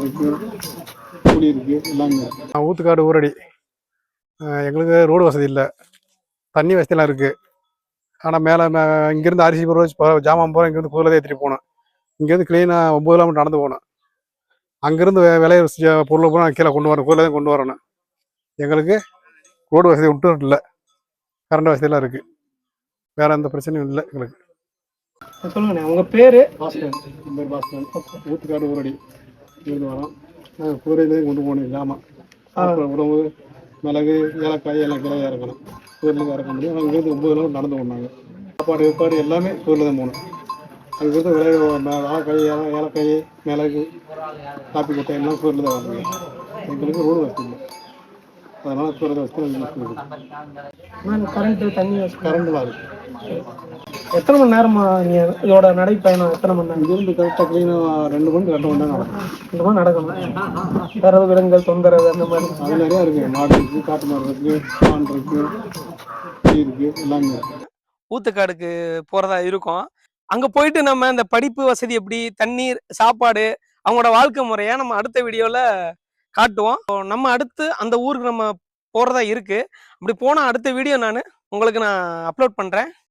இருக்கு, குடி இருக்கு, எல்லாமே இருக்கு. ஊத்துக்காடு ஊரடி. எங்களுக்கு ரோடு வசதி இல்லை, தண்ணி வசதியெல்லாம் இருக்குது. ஆனால் மேலே இங்கேருந்து அரிசி பொருள் ஜாமான் போகிறோம், இங்கேருந்து பொருளை ஏற்றிட்டு போகணும். இங்கேருந்து க்ளீனாக 9 கிலோமீட்டர் நடந்து போகணும். அங்கேருந்து விளைய பொருளை பூரா கீழே கொண்டு வரணும், கோயிலை கொண்டு வரணும். எங்களுக்கு ரோடு வசதி விட்டு இல்லை, கரண்ட் வசதியெல்லாம் இருக்குது. வேறு எந்த பிரச்சனையும் இல்லை எங்களுக்கு. சொல்லுங்கண்ணே, உங்கள் பேர்? பாஸ்கர். என் பேர் பாஸ்கர். ஊத்துக்காடு ஊரடி இருந்து வரோம். நாங்கள் கூரையிலேயே கொண்டு போகணும் ஜாமான். அப்புறம் உணவு, மிளகு, ஏலக்காய் எல்லாம் கிளை இறக்கணும். கூரில் இறக்க முடியும். அங்கேருந்து 9 கிலோமீட்டர் நடந்து போனாங்க. சாப்பாடு எல்லாமே கூரில் தான் போகணும். அங்கேருந்து வாழைக்காய், ஏலக்காய், மிளகு, காப்பி கொட்டை எல்லாம் கூரில் தான் வாங்குங்க. எங்களுக்கு ரோடு வசதி இல்லை, அதனால் கூரில் வசதி யூஸ் பண்ணுறது. கரண்ட்டு, தண்ணி கரண்ட்லாம் இருக்குது. எத்தனை மணி நேரமா நீங்கள் இதோட நடைப்பயணம்? எத்தனை மணி நேரம்? இங்கேருந்து கரெக்டாக க்ளீனாக 2 மணி 2 மணி நேரம் நடக்கும். 2 மணி நடக்கணும். வேறு விலங்குகள் தொந்தரவு அந்த மாதிரி அது நிறையா இருக்குது. மாடு இருக்குது, காட்டு மாடு இருக்குது, மான் இருக்குது, குடி இருக்குது, எல்லாமே இருக்குது. ஊத்துக்காடுக்கு போகிறதா இருக்கும். அங்கே போயிட்டு நம்ம இந்த படிப்பு வசதி எப்படி, தண்ணீர், சாப்பாடு, அவங்களோட வாழ்க்கை முறையை நம்ம அடுத்த வீடியோவில் காட்டுவோம். நம்ம அடுத்து அந்த ஊருக்கு நம்ம போகிறதா இருக்குது. அப்படி போனால் அடுத்த வீடியோ நான் உங்களுக்கு அப்லோட் பண்ணுறேன்.